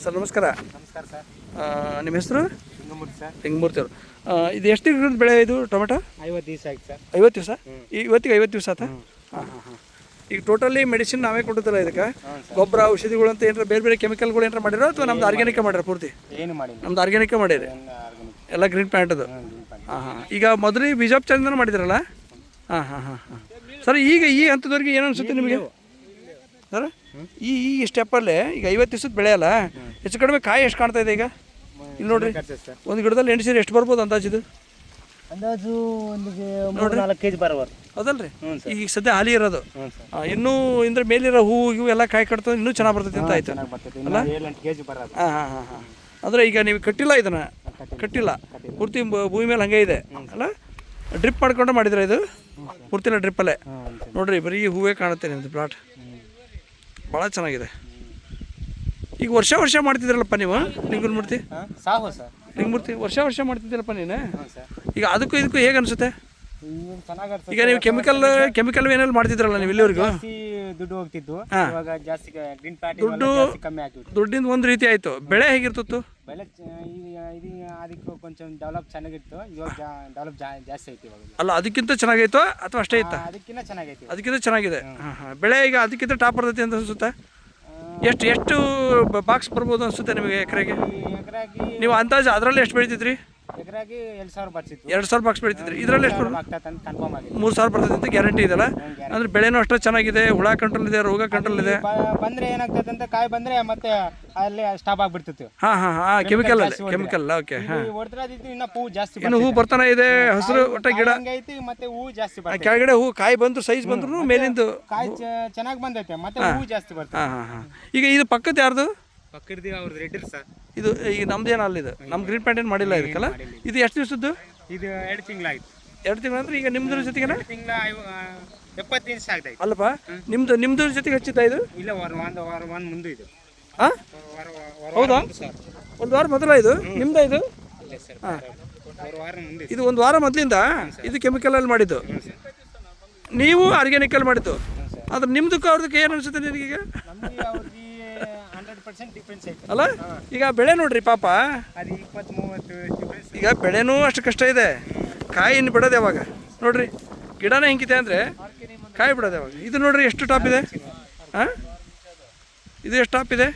Sir ನಮಸ್ಕಾರ. ನಮಸ್ಕಾರ sir. ನಿಮ್ಮ ಹೆಸರು? ಲಿಂಗಮೂರ್ತಿ ಸರ್. ಲಿಂಗಮೂರ್ತಿ ಅವರು. ಇದು ಎಷ್ಟು ದಿವಸದ ಬೆಳೆ ಇದು ಟೊಮೆಟೊ? 50 ದಿವಸ ಆಯ್ತು ಸರ್. 50 ದಿವಸ? ಇವತ್ತಿಗೆ 50 ದಿವಸ ಆಯ್ತಾ? ಈಗ ಟೋಟಲಿ ಮೆಡಿಸಿನ್ ನಾವೇ ಕೊಟ್ಟಿದ್ದಲ್ಲ ಇದಕ್ಕೆ? ಗೊಬ್ಬರ ಔಷಧಿಗಳು ಅಂತ ಏನಾರ ಬೇರೆ ಬೇರೆ ಕೆಮಿಕಲ್ಗಳು ಏನಾರ ಮಾಡಿರೋ ಅಥವಾ ನಮ್ದು ಆರ್ಗ್ಯಾನಿಕ್ ಮಾಡಿರೋ ಪೂರ್ತಿ? ಏನು ಮಾಡಿ ನಮ್ದು ಆರ್ಗ್ಯಾನಿಕ್ ಮಾಡಿರಿ ಎಲ್ಲ ಗ್ರೀನ್ ಪ್ಯಾಂಟದು. ಈಗ ಮೊದಲು ಬೀಜೋಪಚಾರದಿಂದ ಮಾಡಿದ್ರಲ್ಲ? ಸರ್ ಈಗ ಈ ಹಂತದವರೆಗೆ ಏನು ಅನಿಸುತ್ತೆ ನಿಮಗೆ ಸರ್? ಈ ಸ್ಟೆಪ್ಪಲ್ಲೇ ಈಗ 50 ದಿವಸದ ಬೆಳೆ ಅಲ್ಲ, ಹೆಚ್ಚು ಕಡಿಮೆ ಕಾಯಿ ಎಷ್ಟು ಕಾಣ್ತಾ ಇದೆ ಈಗ? ಇಲ್ಲಿ ನೋಡ್ರಿ, ಒಂದು ಗಿಡದಲ್ಲಿ ಎಣ್ಸೀರಿ ಎಷ್ಟು ಬರ್ಬೋದು ಅಂದಾಜಿದು? ಅಂದಾಜು ನೋಡ್ರಿ 4 kg ಬರಬಾರ್ದು. ಹೌದಲ್ರಿ? ಈಗ ಸದ್ಯ ಹಾಲಿ ಇರೋದು ಇನ್ನೂ ಇಂದ್ರೆ ಮೇಲಿರೋ ಹೂವು ಇವು ಎಲ್ಲ ಕಾಯಿ ಕಟ್ತದೆ, ಇನ್ನೂ ಚೆನ್ನಾಗಿ ಬರ್ತೈತೆ ಅಂತ ಆಯ್ತು ಅಲ್ಲ? ಅಂದರೆ ಈಗ ನೀವು ಕಟ್ಟಿಲ್ಲ, ಇದನ್ನು ಕಟ್ಟಿಲ್ಲ, ಪೂರ್ತಿ ಭೂಮಿ ಮೇಲೆ ಹಂಗೆ ಇದೆ ಅಲ್ಲ? ಡ್ರಿಪ್ ಮಾಡ್ಕೊಂಡು ಮಾಡಿದ್ರೆ ಇದು ಪೂರ್ತಿಲ್ಲ ಡ್ರಿಪ್ಪಲ್ಲೇ ನೋಡ್ರಿ, ಬರೀ ಹೂವೇ ಕಾಣುತ್ತೆ ನಿಮ್ಮದು ಪ್ಲಾಟ್. ಭಾಳ ಚೆನ್ನಾಗಿದೆ. ಈಗ ವರ್ಷ ಮಾಡ್ತಿದ್ರಲ್ಲಪ್ಪ ನೀವು ಲಿಂಗಮೂರ್ತಿ? ಲಿಂಗಮೂರ್ತಿ ವರ್ಷ ಮಾಡ್ತಿದ್ದೀರಪ್ಪ ನೀನು. ಈಗ ಅದಕ್ಕೂ ಇದಕ್ಕೂ ಹೇಗೆ ಅನಿಸುತ್ತೆ? ಈಗ ನೀವು ಕೆಮಿಕಲ್ ಏನೆಲ್ಲ ಮಾಡ್ತಿದ್ರಲ್ಲ ನೀವು ಇಲ್ಲಿವರೆಗೂ? ದುಡ್ಡು ಹೋಗ್ತಿದ್ದು, ದುಡ್ಡಿಂದ ಒಂದು ರೀತಿ ಆಯಿತು. ಬೆಳೆ ಹೇಗಿರ್ತಿತ್ತು? ಬೆಳೆ ಅದಕ್ಕೆ ಕೊಂಚ ಡೆವಲಪ್ ಚೆನ್ನಾಗಿತ್ತು, ಇವಾಗ ಡೆವಲಪ್ ಜಾಸ್ತಿ ಐತಿ ಇವಾಗ. ಅಲ್ಲ, ಅದಕ್ಕಿಂತ ಚೆನ್ನಾಗೈತೋ ಅಥವಾ ಅಷ್ಟೇ ಇತ್ತಾ? ಅದಕ್ಕಿಂತ ಚೆನ್ನಾಗೈತಿ. ಅದಕ್ಕಿಂತ ಚೆನ್ನಾಗಿದೆ. ಬೆಳೆ ಈಗ ಅದಕ್ಕಿಂತ ಟಾಪ್ ಬರ್ತೈತಿ ಅಂತ ಅನಿಸುತ್ತೆ. ಎಷ್ಟು ಬಾಕ್ಸ್ ಬರ್ಬೋದು ಅನಿಸುತ್ತೆ ನಿಮಗೆ ಎಕರೆಗೆ? ನೀವು ಅಂದಾಜು ಅದರಲ್ಲಿ ಎಷ್ಟು ಬೆಳಿತಿದ್ರಿ? ಎಕರೆಗೆ 2,000 ಬರ್ತಿತ್ತು. 2,000 ಬಾಕ್ಸ್ ಬೆಳಿತಿದ್ರಿ. ಇದರಲ್ಲಿ ಎಷ್ಟು? 3,000 ಬರ್ತೈತೆ ಅಂತ ಗ್ಯಾರಂಟಿ ಇದೆಲ್ಲ? ಅಂದ್ರೆ ಬೆಳೆನೂ ಅಷ್ಟೇ ಚೆನ್ನಾಗಿದೆ, ಹುಳ ಕಂಟ್ರೋಲ್ ಇದೆ, ರೋಗ ಕಂಟ್ರೋಲ್ ಇದೆ. ಬಂದ್ರೆ ಏನಾಗ್ತದೆ ಅಂತ ಕಾಯಿ ಬಂದ್ರೆ ಮತ್ತೆ ಅಲ್ಲಿ ಸ್ಟಾಪ್ ಆಗ್ಬಿಡ್ತಿತ್ತು. Chemical okay. ಇನ್ನು ಹೂ ಜಾಸ್ತಿ, ಇನ್ನು ಹೂ ಬರ್ತಾನೆ ಇದೆ, ಹಸಿರು ಒಟ್ಟ ಗಿಡ ಐತಿ, ಮತ್ತೆ ಹೂ ಜಾಸ್ತಿ ಬರ್ತದೆ. ಕೆಳಗಡೆ ಹೂ ಕಾಯಿ ಬಂದ್ರು ಸೈಜ್ ಬಂದ್ರು ಮೇಲಿಂದು ಕಾಯಿ ಚೆನ್ನಾಗಿ ಬಂದೈತೆ, ಮತ್ತೆ ಹೂ ಜಾಸ್ತಿ ಬರ್ತದೆ. ಈಗ ಇದು ಪಕ್ಕದ ಯಾರ್ದು? ಪಕ್ಕದ ಅವ್ರದ್ದು ರೆಡ್ಡಿ ಸರ್. ಇದು ಈಗ ನಮ್ದೇನು ಅಲ್ಲಿದೆ, ನಮ್ಮ ಗ್ರೀನ್ ಪ್ಯಾಂಟ್ ಏನು ಮಾಡಿಲ್ಲ ಇದಕ್ಕಲ್ಲ? ಇದು ಎಷ್ಟು ದಿವಸದ್ದು? ಇದು 2 ತಿಂಗಳಾಯ್ತು. 2 ತಿಂಗಳು ಅಂದ್ರೆ ಈಗ ನಿಮ್ದ್ರ ಜೊತೆಗೆ 70 ದಿವಸ ಆಗ್ತೈತೆ. ಅಲ್ಲಪ್ಪ, ನಿಮ್ದ್ರ ಜೊತೆಗೆ ಹಚ್ಚಿದ್ದ ಇದು? ಇಲ್ಲ, ವಾರ ಮುಂದೆ ಇದು. ಹೌದಾ? ಒಂದು ವಾರ ಮೊದಲ ಇದು ನಿಮ್ದ ಇದು? ಇದು ಒಂದು ವಾರ ಮೊದಲಿಂದ ಇದು ಕೆಮಿಕಲಲ್ಲಿ ಮಾಡಿದ್ದು, ನೀವು ಆರ್ಗ್ಯಾನಿಕಲ್ಲಿ ಮಾಡಿದ್ದು. ಆದ್ರೆ ನಿಮ್ದಕ್ಕೂ ಅವ್ರದಕ್ಕೆ ಏನು ಅನ್ಸುತ್ತೆ ನಿನಗೀಗ? ಅಲ್ಲ, ಈಗ ಬೆಳೆ ನೋಡ್ರಿ ಪಾಪ, ಈಗ ಬೆಳೆನೂ ಅಷ್ಟು ಕಷ್ಟ ಇದೆ, ಕಾಯಿ ಇನ್ನು ಬಿಡೋದು ಯಾವಾಗ ನೋಡ್ರಿ, ಗಿಡನೇ ಹಿಂಗಿದೆ ಅಂದರೆ ಕಾಯಿ ಬಿಡೋದು ಯಾವಾಗ? ಇದು ನೋಡ್ರಿ ಎಷ್ಟು ಟಾಪ್ ಇದೆ. ಇದು ಎಷ್ಟು ಟಾಪ್ ಇದೆ?